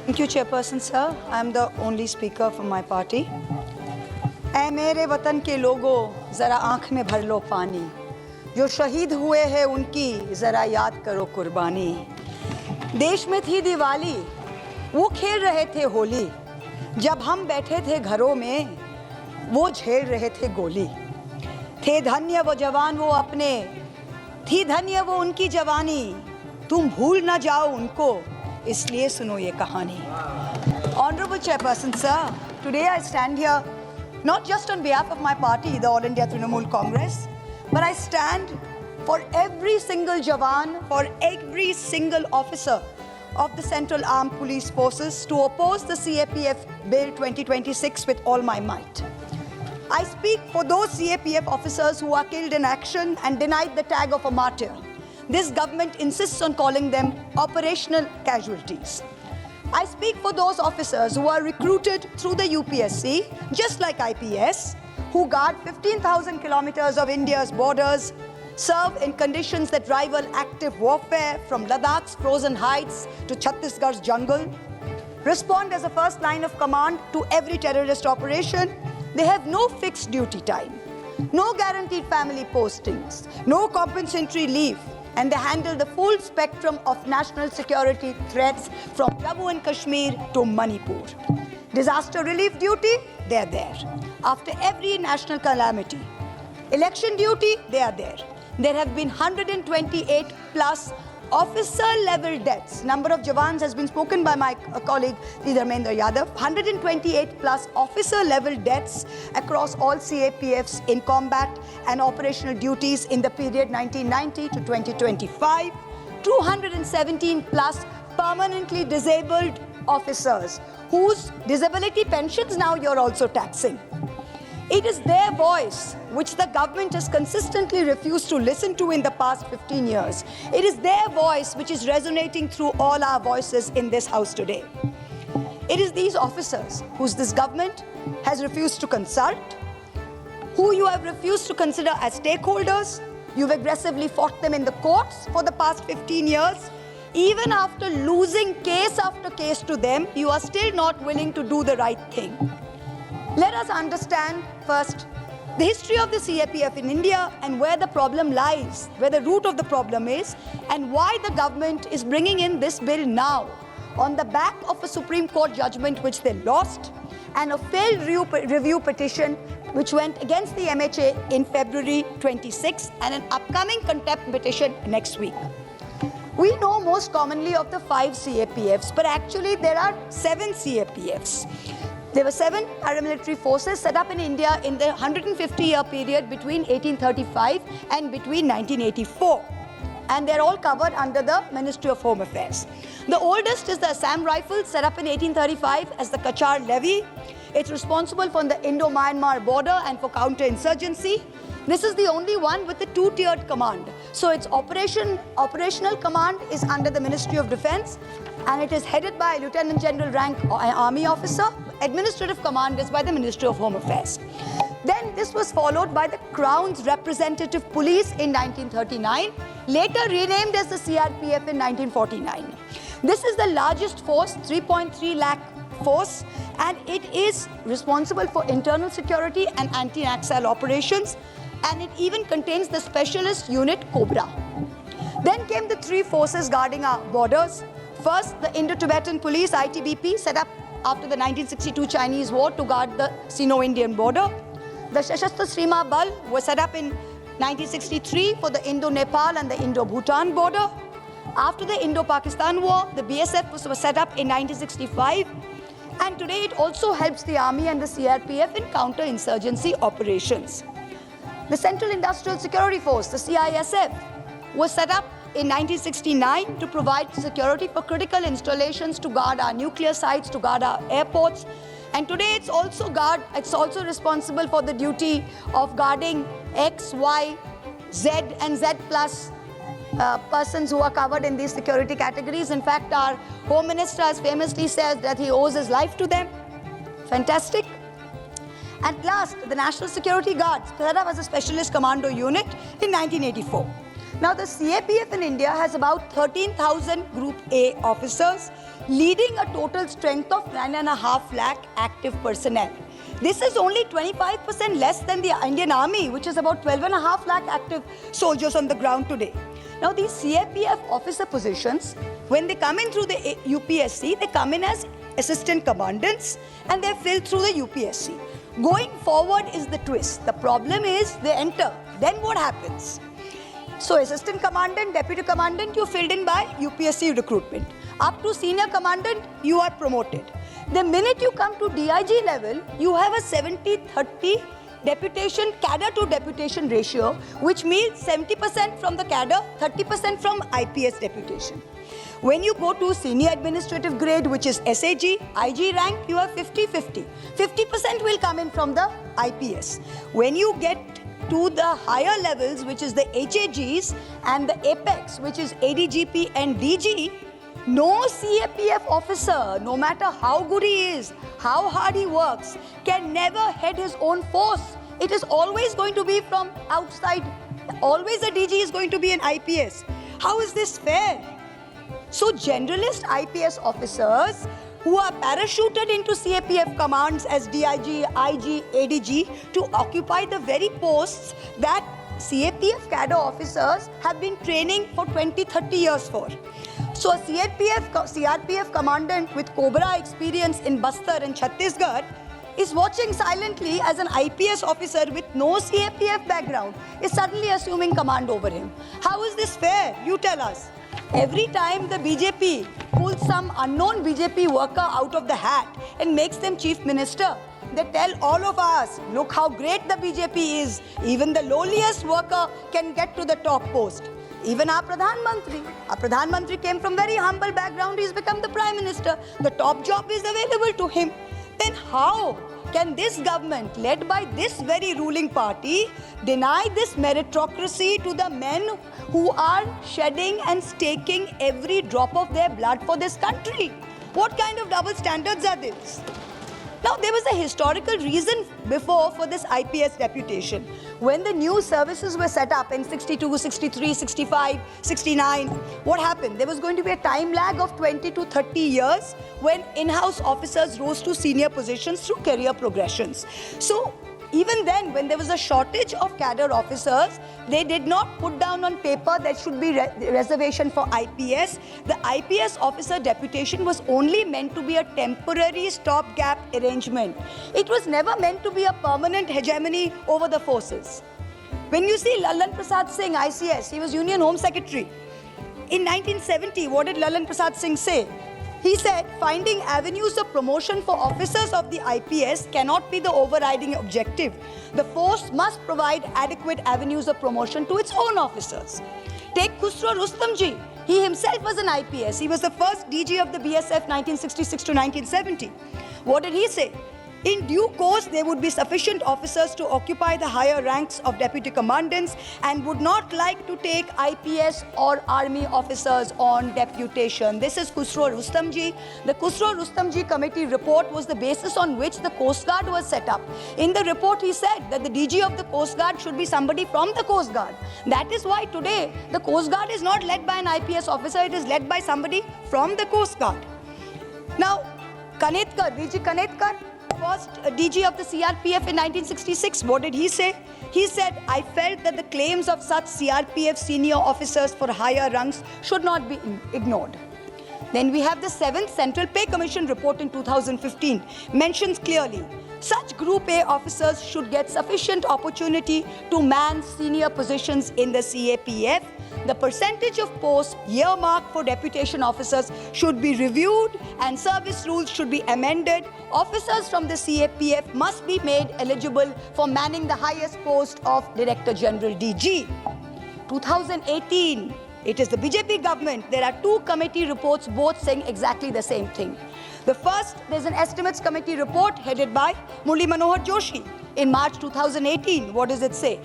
Thank you, Chairperson sir. I am the only speaker from my party. ऐ मेरे वतन के लोगों ज़रा आँख में भर लो पानी, जो शहीद हुए हैं उनकी ज़रा याद करो कुर्बानी। देश में थी दिवाली, वो खेल रहे थे होली, जब हम बैठे थे घरों में वो झेल रहे थे गोली। थे धन्य वो जवान वो अपने, थी धन्य वो उनकी जवानी, तुम भूल ना जाओ उनको, इसलिए सुनो ये कहानी। Honorable Chairperson sir, today I stand here not just on behalf of my party, the All India Trinamool Congress, but I stand for every single Jawan, for every single officer of the Central Armed Police Forces to oppose the CAPF Bill 2026 with all my might. I speak for those CAPF officers who are killed in action and denied the tag of a martyr. This government insists on calling them operational casualties. I speak for those officers who are recruited through the UPSC, just like IPS, who guard 15,000 kilometers of India's borders, serve in conditions that rival active warfare from Ladakh's frozen heights to Chhattisgarh's jungle, respond as a first line of command to every terrorist operation. They have no fixed duty time, no guaranteed family postings, no compensatory leave, and they handle the full spectrum of national security threats from Jammu and Kashmir to Manipur. Disaster relief duty, they are there. After every national calamity. Election duty, they are there. There have been 128 plus officer-level deaths. Number of Jawans has been spoken by my colleague Dharmendra Yadav. 128 plus officer-level deaths across all CAPFs in combat and operational duties in the period 1990 to 2025. 217 plus permanently disabled officers whose disability pensions now you're also taxing. It is their voice which the government has consistently refused to listen to in the past 15 years. It is their voice which is resonating through all our voices in this house today. It is these officers whose this government has refused to consult, who you have refused to consider as stakeholders. You've aggressively fought them in the courts for the past 15 years. Even after losing case after case to them, you are still not willing to do the right thing. Let us understand first the history of the CAPF in India and where the problem lies, where the root of the problem is, and why the government is bringing in this bill now on the back of a Supreme Court judgment which they lost and a failed review petition which went against the MHA in February 26 and an upcoming contempt petition next week. We know most commonly of the 5 CAPFs, but actually there are 7 CAPFs. There were 7 paramilitary forces set up in India in the 150-year period between 1835 and between 1984. And they're all covered under the Ministry of Home Affairs. The oldest is the Assam Rifles, set up in 1835 as the Kachar Levy. It's responsible for the Indo-Myanmar border and for counterinsurgency. This is the only one with the 2-tiered command. So its operational command is under the Ministry of Defense, and it is headed by a Lieutenant General rank Army officer. Administrative command is by the Ministry of Home Affairs. Then this was followed by the Crown's Representative Police in 1939, later renamed as the CRPF in 1949. This is the largest force, 3.3 lakh force, and it is responsible for internal security and anti-Naxal operations, and it even contains the specialist unit Cobra. Then came the 3 forces guarding our borders. First, the Indo-Tibetan Police, ITBP, set up after the 1962 Chinese War to guard the Sino-Indian border. The Sashastra Srima Bal was set up in 1963 for the Indo-Nepal and the Indo-Bhutan border. After the Indo-Pakistan War, the BSF was set up in 1965. And today it also helps the Army and the CRPF in counter-insurgency operations. The Central Industrial Security Force, the CISF, was set up in 1969 to provide security for critical installations, to guard our nuclear sites, to guard our airports. And today it's also responsible for the duty of guarding X, Y, Z and Z plus persons who are covered in these security categories. In fact, our Home Minister has famously said that he owes his life to them. Fantastic. At last, the National Security Guards set up as a specialist commando unit in 1984. Now, the CAPF in India has about 13,000 Group A officers, leading a total strength of 9.5 lakh active personnel. This is only 25% less than the Indian Army, which is about 12.5 lakh active soldiers on the ground today. Now, these CAPF officer positions, when they come in through the UPSC, they come in as assistant commandants and they're filled through the UPSC. Going forward is the twist. The problem is they enter. Then what happens? So, assistant commandant, deputy commandant, you filled in by UPSC recruitment. Up to senior commandant, you are promoted. The minute you come to DIG level, you have a 70-30 deputation, cadre to deputation ratio, which means 70% from the cadre, 30% from IPS deputation. When you go to senior administrative grade, which is SAG, IG rank, you have 50-50. 50% will come in from the IPS. When you get to the higher levels, which is the HAGs and the Apex, which is ADGP and DG, no CAPF officer, no matter how good he is, how hard he works, can never head his own force. It is always going to be from outside. Always a DG is going to be an IPS. How is this fair? So generalist IPS officers who are parachuted into CAPF commands as DIG, IG, ADG to occupy the very posts that CAPF cadre officers have been training for 20-30 years for. So a CRPF commandant with Cobra experience in Bastar and Chhattisgarh is watching silently as an IPS officer with no CAPF background is suddenly assuming command over him. How is this fair? You tell us. Every time the BJP pulls some unknown BJP worker out of the hat and makes them chief minister, they tell all of us, look how great the BJP is. Even the lowliest worker can get to the top post. Even our Pradhan Mantri came from very humble background. He's become the Prime Minister. The top job is available to him. Then how can this government, led by this very ruling party, deny this meritocracy to the men who are shedding and staking every drop of their blood for this country? What kind of double standards are these? Now, there was a historical reason before for this IPS deputation. When the new services were set up in 62, 63, 65, 69, what happened? There was going to be a time lag of 20 to 30 years when in-house officers rose to senior positions through career progressions. So, even then, when there was a shortage of cadre officers, they did not put down on paper there should be reservation for IPS. The IPS officer deputation was only meant to be a temporary stopgap arrangement. It was never meant to be a permanent hegemony over the forces. When you see Lalan Prasad Singh, ICS, he was Union Home Secretary. In 1970, what did Lalan Prasad Singh say? He said, finding avenues of promotion for officers of the IPS cannot be the overriding objective. The force must provide adequate avenues of promotion to its own officers. Take Khusro Rustamji. He himself was an IPS. He was the first DG of the BSF 1966 to 1970. What did he say? In due course, there would be sufficient officers to occupy the higher ranks of deputy commandants and would not like to take IPS or army officers on deputation. This is Khusro Rustamji. The Khusro Rustamji committee report was the basis on which the Coast Guard was set up. In the report, he said that the DG of the Coast Guard should be somebody from the Coast Guard. That is why today the Coast Guard is not led by an IPS officer, it is led by somebody from the Coast Guard. Now, Kanetkar, DG Kanetkar, first DG of the CRPF in 1966. What did he say? He said, I felt that the claims of such CRPF senior officers for higher ranks should not be ignored. Then we have the 7th Central Pay Commission report in 2015. Mentions clearly, such Group A officers should get sufficient opportunity to man senior positions in the CAPF. The percentage of posts earmarked for deputation officers should be reviewed and service rules should be amended. Officers from the CAPF must be made eligible for manning the highest post of Director General DG. 2018, it is the BJP government. There are 2 committee reports both saying exactly the same thing. The first, there's an estimates committee report headed by Murli Manohar Joshi in March 2018. What does it say?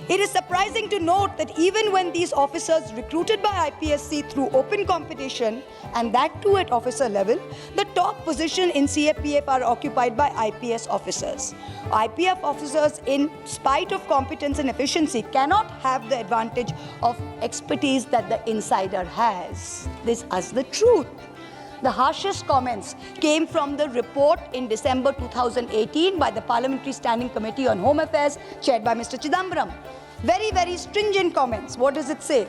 It is surprising to note that even when these officers recruited by IPSC through open competition, and that too at officer level, the top position in CAPF are occupied by IPS officers. IPF officers, in spite of competence and efficiency, cannot have the advantage of expertise that the insider has. This is the truth. The harshest comments came from the report in December 2018 by the Parliamentary Standing Committee on Home Affairs, chaired by Mr. Chidambaram. Very, very stringent comments. What does it say?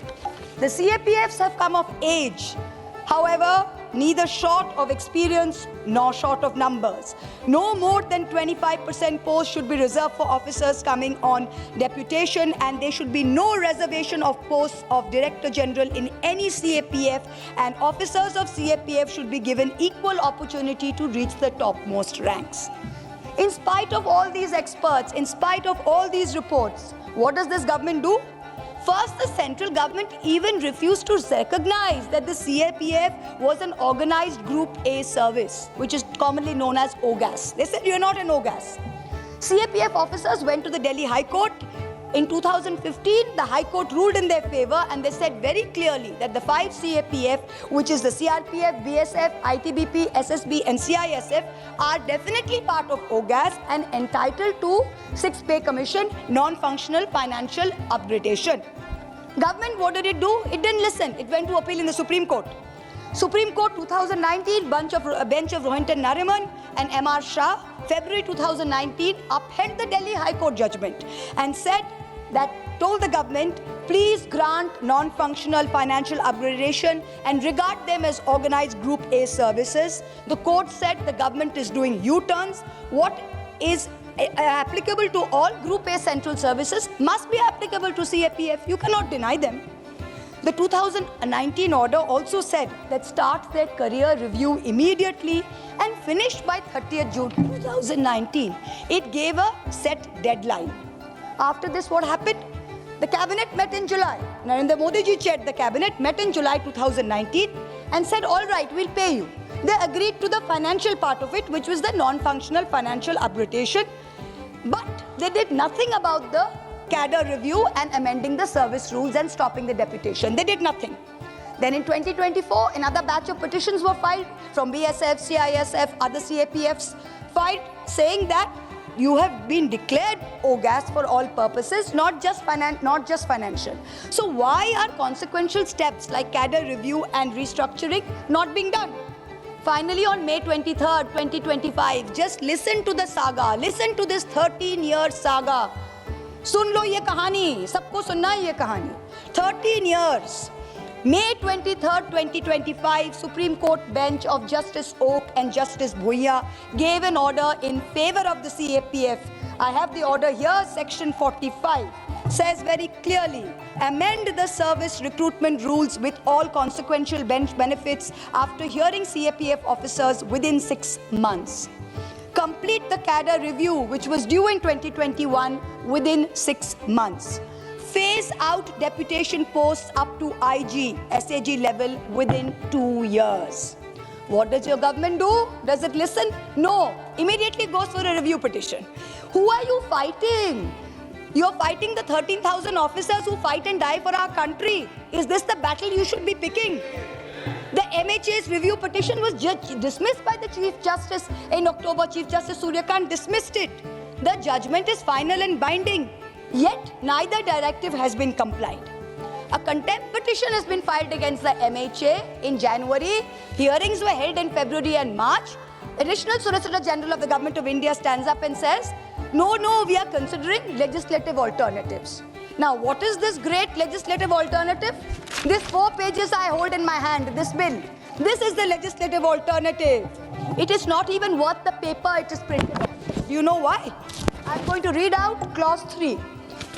The CAPFs have come of age. However, neither short of experience nor short of numbers. No more than 25% posts should be reserved for officers coming on deputation, and there should be no reservation of posts of Director General in any CAPF, and officers of CAPF should be given equal opportunity to reach the topmost ranks. In spite of all these experts, in spite of all these reports, what does this government do? First, the central government even refused to recognize that the CAPF was an organized Group A service, which is commonly known as OGAS. They said, you're not an OGAS. CAPF officers went to the Delhi High Court. In 2015, the High Court ruled in their favor, and they said very clearly that the 5 CAPF, which is the CRPF, BSF, ITBP, SSB and CISF, are definitely part of OGAS and entitled to 6 pay commission, non-functional financial upgradation. Government, what did it do? It didn't listen. It went to appeal in the Supreme Court. Supreme Court 2019, bench of Rohinton Nariman and M.R. Shah, February 2019, upheld the Delhi High Court judgment and said that, told the government, please grant non-functional financial upgradation and regard them as organized Group A services. The court said the government is doing U-turns. What is applicable to all Group A central services must be applicable to CAPF. You cannot deny them. The 2019 order also said that start their career review immediately and finish by 30th June 2019. It gave a set deadline. After this, what happened? The cabinet met in July. Narendra Modi ji chaired the cabinet, met in July 2019 and said, all right, we'll pay you. They agreed to the financial part of it, which was the non-functional financial upgradation. But they did nothing about the cadre review and amending the service rules and stopping the deputation. They did nothing. Then in 2024, another batch of petitions were filed from BSF, CISF, other CAPFs, filed saying that you have been declared OGAS for all purposes, not just financial. So why are consequential steps like cadre review and restructuring not being done? Finally, on May 23rd, 2025, just listen to the saga. Listen to this 13-year saga. सुन लो ये कहानी, सबको सुनना है ये कहानी. 13 years. May 23rd, 2025, Supreme Court bench of Justice Oak and Justice Bhuiya gave an order in favor of the CAPF. I have the order here, section 45. Says very clearly, amend the service recruitment rules with all consequential bench benefits after hearing CAPF officers within 6 months. Complete the cadre review, which was due in 2021, within 6 months. Phase out deputation posts up to IG, SAG level within 2 years. What does your government do? Does it listen? No. Immediately goes for a review petition. Who are you fighting? You're fighting the 13,000 officers who fight and die for our country. Is this the battle you should be picking? The MHA's review petition was dismissed by the Chief Justice in October. Chief Justice Surya Kant dismissed it. The judgment is final and binding. Yet, neither directive has been complied. A contempt petition has been filed against the MHA in January. Hearings were held in February and March. Additional Solicitor General of the Government of India stands up and says, no, we are considering legislative alternatives. Now, what is this great legislative alternative? These 4 pages I hold in my hand, this bill. This is the legislative alternative. It is not even worth the paper it is printed on. Do you know why? I'm going to read out clause 3.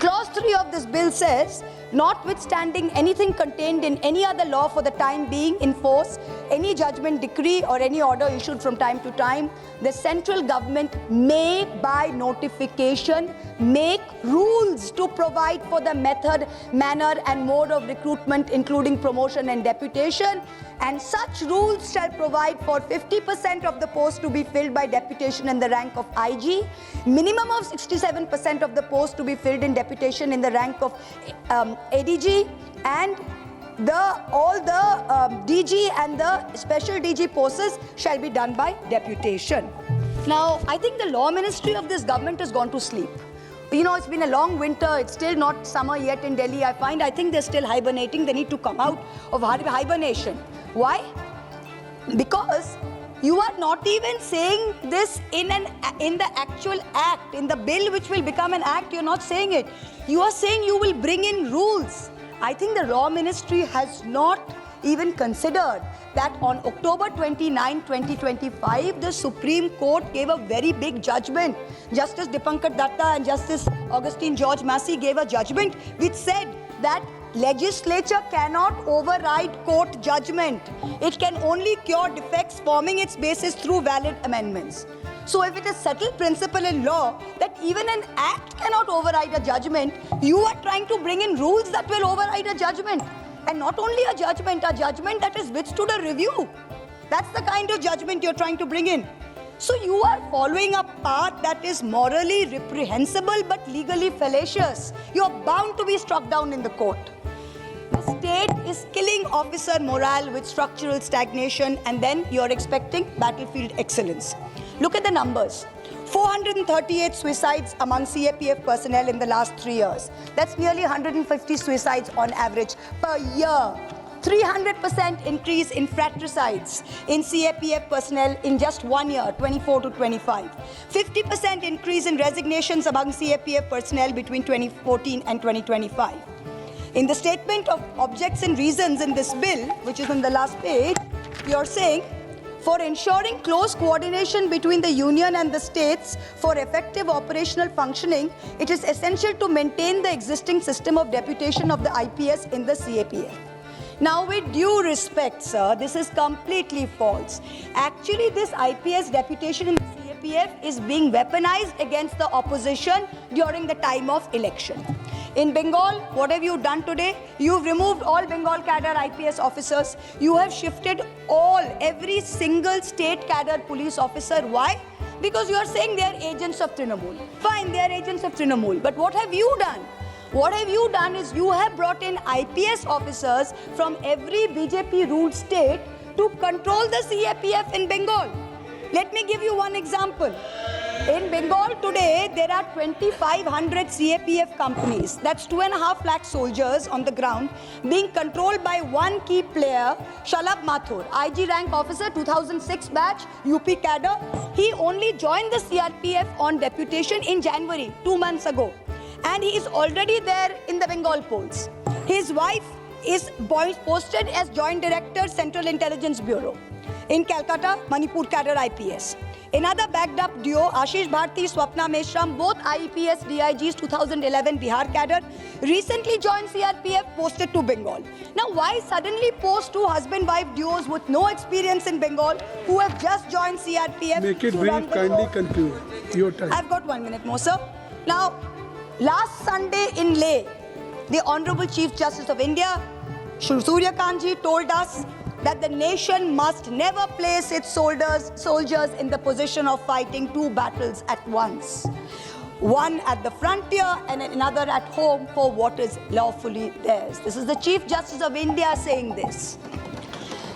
Clause 3 of this bill says, notwithstanding anything contained in any other law for the time being in force, any judgment, decree or any order issued from time to time, the central government may by notification make rules to provide for the method, manner and mode of recruitment including promotion and deputation, And such rules shall provide for 50% of the post to be filled by deputation in the rank of IG, minimum of 67% of the post to be filled in deputation in the rank of ADG, and all the DG and the special DG posts shall be done by deputation. Now, I think the law ministry of this government has gone to sleep. You know, it's been a long winter. It's still not summer yet in Delhi. I think they're still hibernating. They need to come out of hibernation. Why? Because you are not even saying this in the actual act, in the bill which will become an act. You're not saying it. You are saying you will bring in rules. I think the law ministry has not even considered that on October 29, 2025, the Supreme Court gave a very big judgment. Justice Dipankar Datta and Justice Augustine George Massey gave a judgment which said that legislature cannot override court judgment. It can only cure defects forming its basis through valid amendments. So if it is settled principle in law that even an act cannot override a judgment, you are trying to bring in rules that will override a judgment. And not only a judgment that is withstood a review. That's the kind of judgment you're trying to bring in. So you are following a path that is morally reprehensible but legally fallacious. You're bound to be struck down in the court. The state is killing officer morale with structural stagnation, and then you're expecting battlefield excellence. Look at the numbers. 438 suicides among CAPF personnel in the last 3 years. That's nearly 150 suicides on average per year. 300% increase in fratricides in CAPF personnel in just 1 year, 24 to 25. 50% increase in resignations among CAPF personnel between 2014 and 2025. In the statement of objects and reasons in this bill, which is on the last page, you're saying, for ensuring close coordination between the union and the states for effective operational functioning, it is essential to maintain the existing system of deputation of the IPS in the CAPF. Now, with due respect, sir, this is completely false. Actually, this IPS deputation in the CAPF is being weaponized against the opposition during the time of election. In Bengal, what have you done today? You've removed all Bengal cadre IPS officers. You have shifted every single state cadre police officer. Why? Because you are saying they are agents of Trinamool. Fine, they are agents of Trinamool. But what have you done? What have you done is you have brought in IPS officers from every BJP-ruled state to control the CAPF in Bengal. Let me give you one example. In Bengal today, there are 2,500 CAPF companies. That's 2.5 lakh soldiers on the ground being controlled by one key player, Shalabh Mathur, IG rank officer, 2006 batch, UP cadre. He only joined the CRPF on deputation in January, 2 months ago. And he is already there in the Bengal polls. His wife is posted as Joint Director, Central Intelligence Bureau. In Calcutta, Manipur cadre IPS. Another backed up duo, Ashish Bharti, Swapna Meshram, both IPS DIGs 2011 Bihar cadre, recently joined CRPF, posted to Bengal. Now, why suddenly post two husband-wife duos with no experience in Bengal who have just joined CRPF? Make it brief, kindly conclude your time. I've got 1 minute more, sir. Now, last Sunday in Leh, the Honorable Chief Justice of India, Surya Kantji, told us that the nation must never place its soldiers in the position of fighting two battles at once. One at the frontier and another at home for what is lawfully theirs. This is the Chief Justice of India saying this.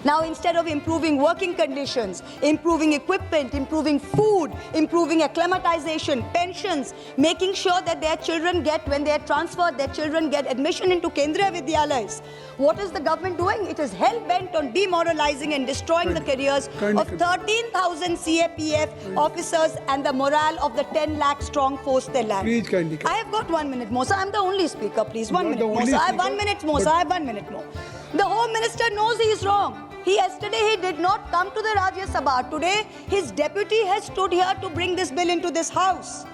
Now, instead of improving working conditions, improving equipment, improving food, improving acclimatization, pensions, making sure that their children get, when they are transferred, their children get admission into Kendriya Vidyalayas, what is the government doing? It is hell-bent on demoralizing and destroying the careers of 13,000 CAPF officers and the morale of the 10 lakh strong force they lack. Please, kindly. I have got 1 minute more, sir. I'm the only speaker, please. 1 minute more, sir. I have 1 minute more, sir. I have 1 minute more. The Home Minister knows he is wrong. Yesterday he did not come to the Rajya Sabha. Today his deputy has stood here to bring this bill into this house.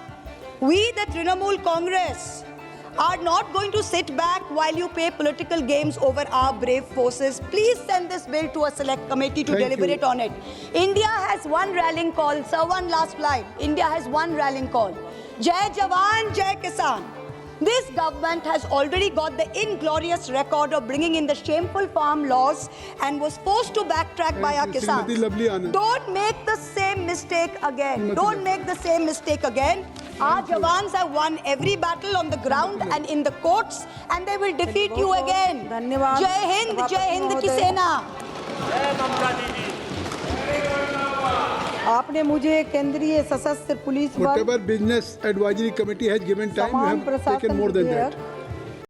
We, the Trinamool Congress, are not going to sit back while you play political games over our brave forces. Please send this bill to a select committee to deliberate on it. India has one rallying call. Sir, one last line. India has one rallying call. Jai Jawan, Jai Kisan. This government has already got the inglorious record of bringing in the shameful farm laws and was forced to backtrack by our Thank you, Srimati Lovely Kisans. Anand. Don't make the same mistake again. Srimati Don't Lovely. make the same mistake again. Our jawans have won every battle on the ground and in the courts, and they will defeat you again. धन्यवाद। Jai Hind की सभापति सेना। आपने मुझे केंद्रीय सशस्त्र police बल Whatever business advisory committee has given time, you समान have taken more than प्रशासन that. विधेयक